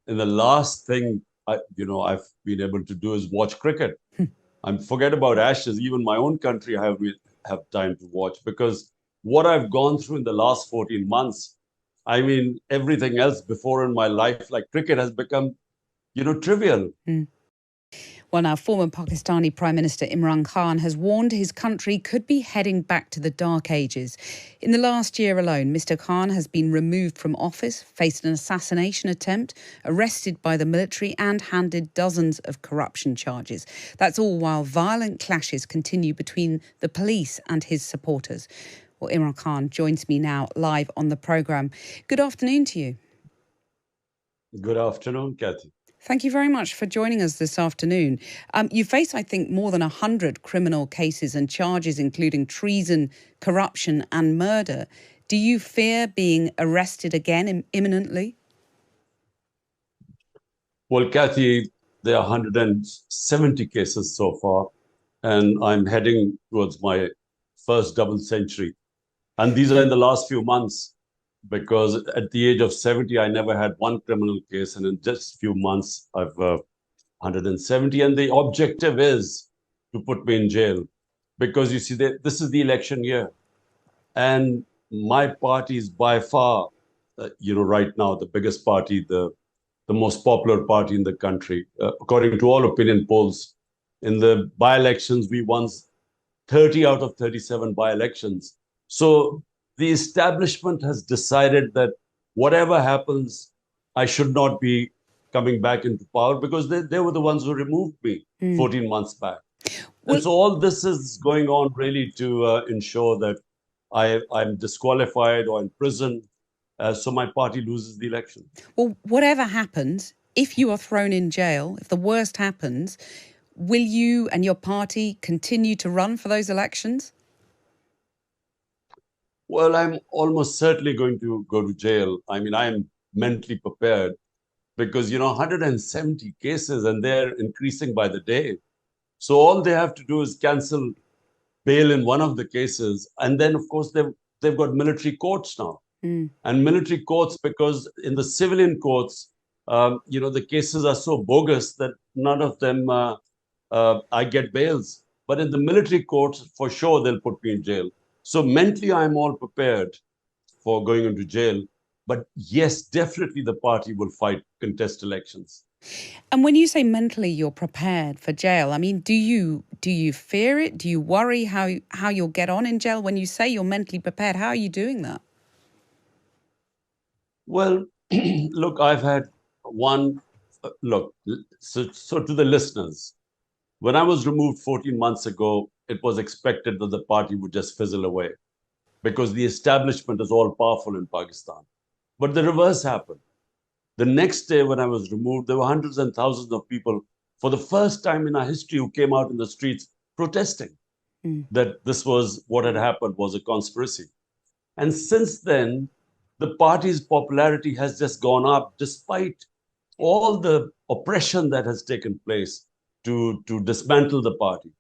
in the last thing I've been able to do is watch cricket. I'm forget about Ashes. Even my own country, I have time to watch because what I've gone through in the last 14 months, I mean, everything else before in my life, like cricket, has become, trivial. Well, now, former Pakistani Prime Minister Imran Khan has warned his country could be heading back to the dark ages. In the last year alone, Mr. Khan has been removed from office, faced an assassination attempt, arrested by the military and handed dozens of corruption charges. That's all while violent clashes continue between the police and his supporters. Well, Imran Khan joins me now live on the programme. Good afternoon to you. Good afternoon, Kathy. Thank you very much for joining us this afternoon. You face, I think, more than 100 criminal cases and charges, including treason, corruption and murder. Do you fear being arrested again imminently? Well, Kathy, there are 170 cases so far, and I'm heading towards my first double century. And these are in the last few months, because at the age of 70, I never had one criminal case. And in just a few months, I've 170. And the objective is to put me in jail because you see, this is the election year. And my party is by far, right now, the biggest party, the most popular party in the country. According to all opinion polls, in the by-elections, we won 30 out of 37 by-elections. So the establishment has decided that whatever happens, I should not be coming back into power because they were the ones who removed me 14 months back. And so all this is going on really to ensure that I'm disqualified or in prison, so my party loses the election. Well, whatever happens, if you are thrown in jail, if the worst happens, will you and your party continue to run for those elections? Well, I'm almost certainly going to go to jail. I mean, I'm mentally prepared because, 170 cases and they're increasing by the day. So all they have to do is cancel bail in one of the cases. And then, of course, they've got military courts now. And military courts, because in the civilian courts, the cases are so bogus that none of them, I get bails. But in the military courts, for sure, they'll put me in jail. So mentally, I'm all prepared for going into jail. But yes, definitely the party will fight contest elections. And when you say mentally you're prepared for jail, I mean, do you fear it? Do you worry how you'll get on in jail? When you say you're mentally prepared, how are you doing that? Well, look, I've had one look. So to the listeners, when I was removed 14 months ago, it was expected that the party would just fizzle away because the establishment is all powerful in Pakistan. But the reverse happened. The next day, when I was removed, there were hundreds and thousands of people for the first time in our history who came out in the streets protesting that this was what had happened was a conspiracy. And since then, the party's popularity has just gone up despite all the oppression that has taken place to dismantle the party.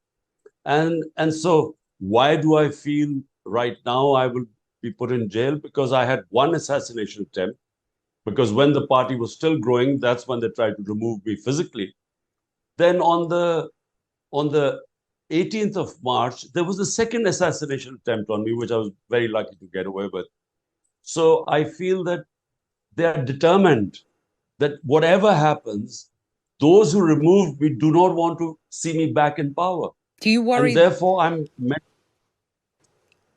And so why do I feel right now I will be put in jail? Because I had one assassination attempt. Because when the party was still growing, that's when they tried to remove me physically. Then on the 18th of March, there was a second assassination attempt on me, which I was very lucky to get away with. So I feel that they are determined that whatever happens, those who removed me do not want to see me back in power. Do you worry? And therefore,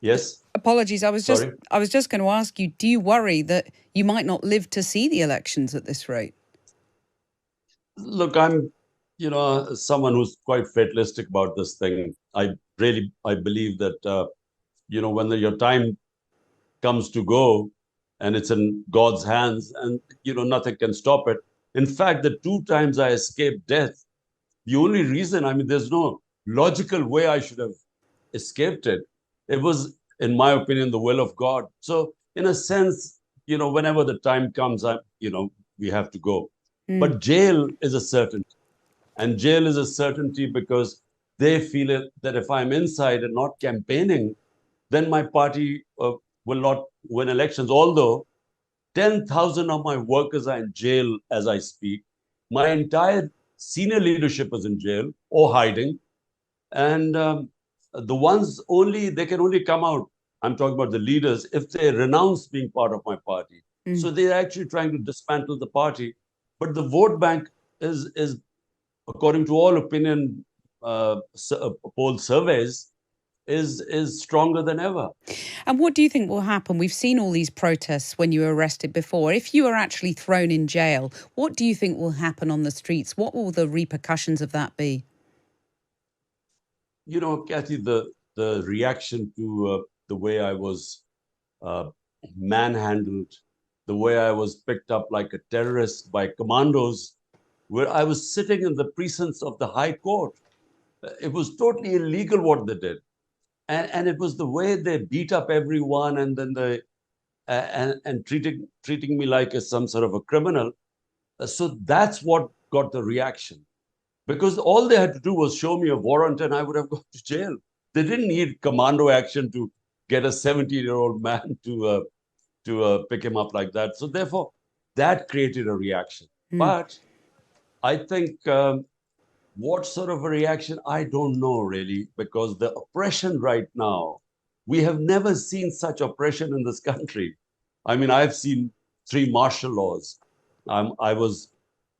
Yes. Apologies. I was just going to ask you, do you worry that you might not live to see the elections at this rate? Look, I'm, someone who's quite fatalistic about this thing. I believe that, when your time comes to go and it's in God's hands and, nothing can stop it. In fact, the two times I escaped death, the only reason, there's no logical way I should have escaped it. It was, in my opinion, the will of God. So in a sense, whenever the time comes, we have to go. But jail is a certainty. And jail is a certainty because they feel it, that if I'm inside and not campaigning, then my party will not win elections. Although 10,000 of my workers are in jail as I speak. My entire senior leadership is in jail or hiding. And the ones only, they can only come out, I'm talking about the leaders, if they renounce being part of my party. Mm. So they're actually trying to dismantle the party. But the vote bank is according to all opinion poll surveys, is stronger than ever. And what do you think will happen? We've seen all these protests when you were arrested before. If you are actually thrown in jail, what do you think will happen on the streets? What will the repercussions of that be? You know, Kathy, the reaction to the way I was uh, manhandled, the way I was picked up like a terrorist by commandos, where I was sitting in the precincts of the High Court. It was totally illegal what they did. And it was the way they beat up everyone and then and treating me like some sort of a criminal. So that's what got the reaction. Because all they had to do was show me a warrant and I would have gone to jail. They didn't need commando action to get a 17-year-old man to pick him up like that. So therefore, that created a reaction. Mm. But I think what sort of a reaction, I don't know really, because the oppression right now, we have never seen such oppression in this country. I mean, I've seen three martial laws. I was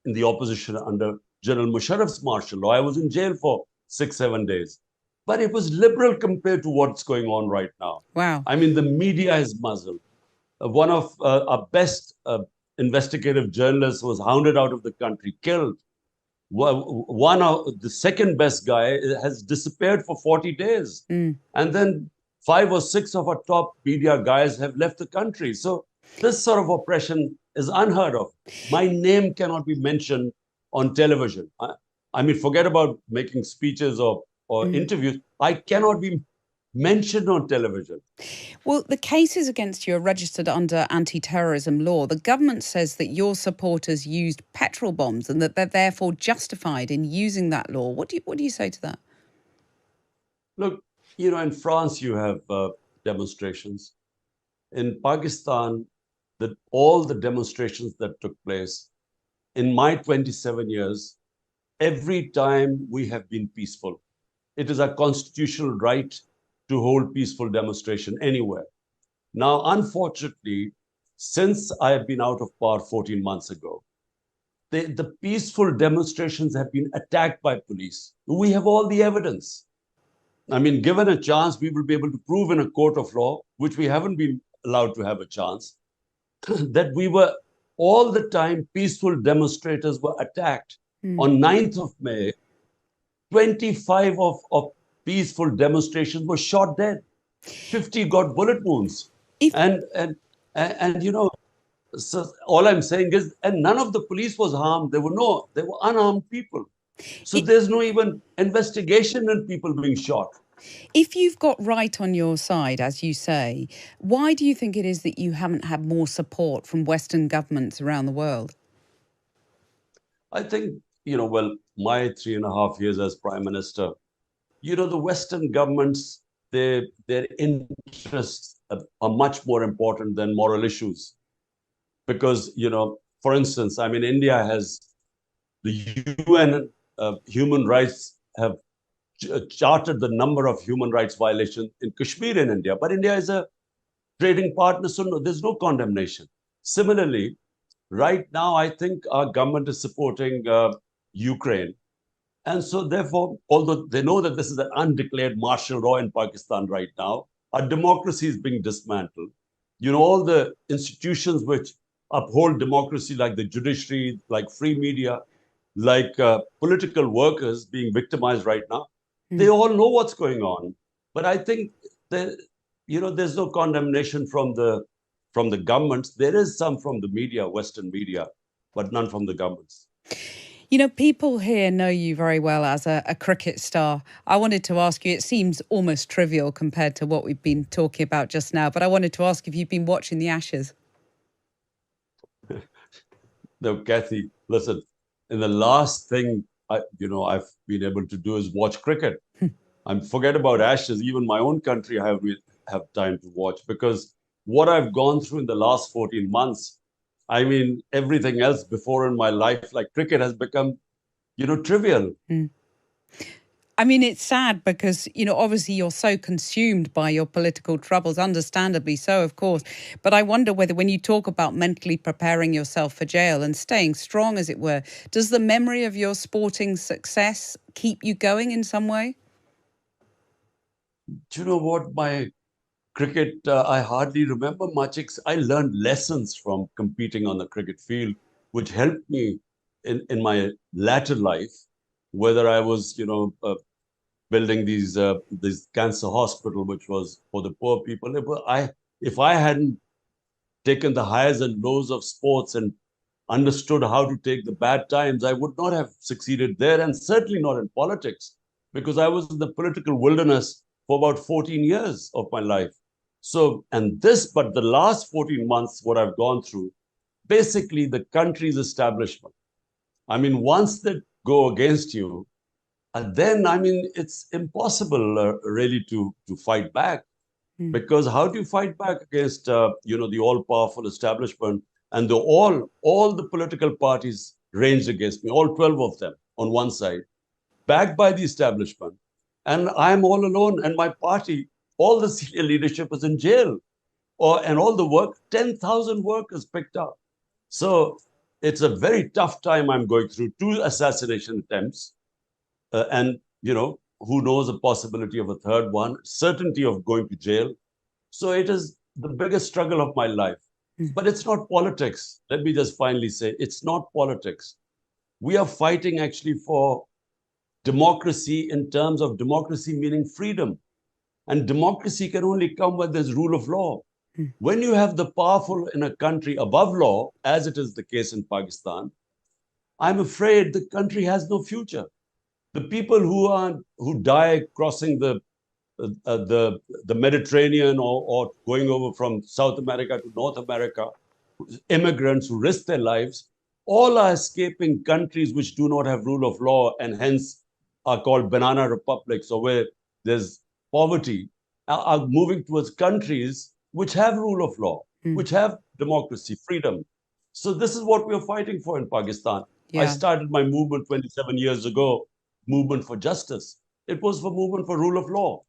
in the opposition under General Musharraf's martial law. I was in jail for 6, 7 days. But it was liberal compared to what's going on right now. Wow. I mean, the media is muzzled. One of our best investigative journalists was hounded out of the country, killed. One of the second best guy has disappeared for 40 days. Mm. And then 5 or 6 of our top media guys have left the country. So this sort of oppression is unheard of. My name cannot be mentioned on television. I mean, forget about making speeches or interviews. I cannot be mentioned on television. Well, the cases against you are registered under anti-terrorism law. The government says that your supporters used petrol bombs and that they're therefore justified in using that law. What do you say to that? Look, you know, in France, you have demonstrations. In Pakistan, all the demonstrations that took place in my 27 years, every time we have been peaceful. It is a constitutional right to hold peaceful demonstration anywhere. Now, unfortunately, since I have been out of power 14 months ago, the peaceful demonstrations have been attacked by police. We have all the evidence. I mean, given a chance, we will be able to prove in a court of law, which we haven't been allowed to have a chance, that we were all the time peaceful demonstrators were attacked. On 9th of May, 25 of peaceful demonstrations were shot dead. 50 got bullet wounds. If And you know, so all I'm saying is, and none of the police was harmed. They were unarmed people. So there's no even investigation in people being shot. If you've got right on your side, as you say, why do you think it is that you haven't had more support from Western governments around the world? I think, you know, well, my 3.5 years as prime minister, you know, the Western governments, their interests are much more important than moral issues. Because, you know, for instance, I mean, India has the UN human rights have charted the number of human rights violations in Kashmir in India. But India is a trading partner, so no, there's no condemnation. Similarly, right now, I think our government is supporting Ukraine. And so, therefore, although they know that this is an undeclared martial law in Pakistan right now, our democracy is being dismantled. You know, all the institutions which uphold democracy, like the judiciary, like free media, like political workers being victimized right now, they all know what's going on. But I think that, you know, there's no condemnation from the governments. There is some from the media, Western media, but none from the governments. You know, people here know you very well as a cricket star. I wanted to ask you, it seems almost trivial compared to what we've been talking about just now, but I wanted to ask if you've been watching the Ashes. No, Kathy, listen, in the last thing I've been able to do is watch cricket. Forget about Ashes. Even my own country, I have time to watch, because what I've gone through in the last 14 months, I mean, everything else before in my life, like cricket, has become, trivial. Mm. I mean, it's sad because, obviously you're so consumed by your political troubles, understandably so, of course. But I wonder whether when you talk about mentally preparing yourself for jail and staying strong, as it were, does the memory of your sporting success keep you going in some way? Do you know what? My cricket, I hardly remember much. I learned lessons from competing on the cricket field, which helped me in my latter life, whether I was, building this cancer hospital, which was for the poor people. If I hadn't taken the highs and lows of sports and understood how to take the bad times, I would not have succeeded there, and certainly not in politics, because I was in the political wilderness for about 14 years of my life. So, but the last 14 months, what I've gone through, basically the country's establishment. I mean, once they go against you, then I mean, it's impossible really to fight back, Mm. because how do you fight back against the all-powerful establishment, and all the political parties ranged against me, all 12 of them on one side, backed by the establishment, and I'm all alone, and my party, all the senior leadership is in jail, and all the work, 10,000 workers picked up. So it's a very tough time I'm going through. Two assassination attempts, and who knows, a possibility of a third one, certainty of going to jail. So it is the biggest struggle of my life. Mm. But it's not politics. Let me just finally say, it's not politics. We are fighting actually for democracy, in terms of democracy meaning freedom. And democracy can only come when there's rule of law. Mm. When you have the powerful in a country above law, as it is the case in Pakistan, I'm afraid the country has no future. The people who die crossing the Mediterranean, or going over from South America to North America, immigrants who risk their lives, all are escaping countries which do not have rule of law, and hence are called banana republics, or where there's poverty, are moving towards countries which have rule of law, Mm. which have democracy, freedom. So this is what we are fighting for in Pakistan. I Yeah. started my movement 27 years ago, movement for justice. It was for movement for rule of law.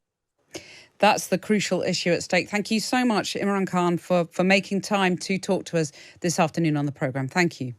That's the crucial issue at stake. Thank you so much, Imran Khan, for making time to talk to us this afternoon on the programme. Thank you.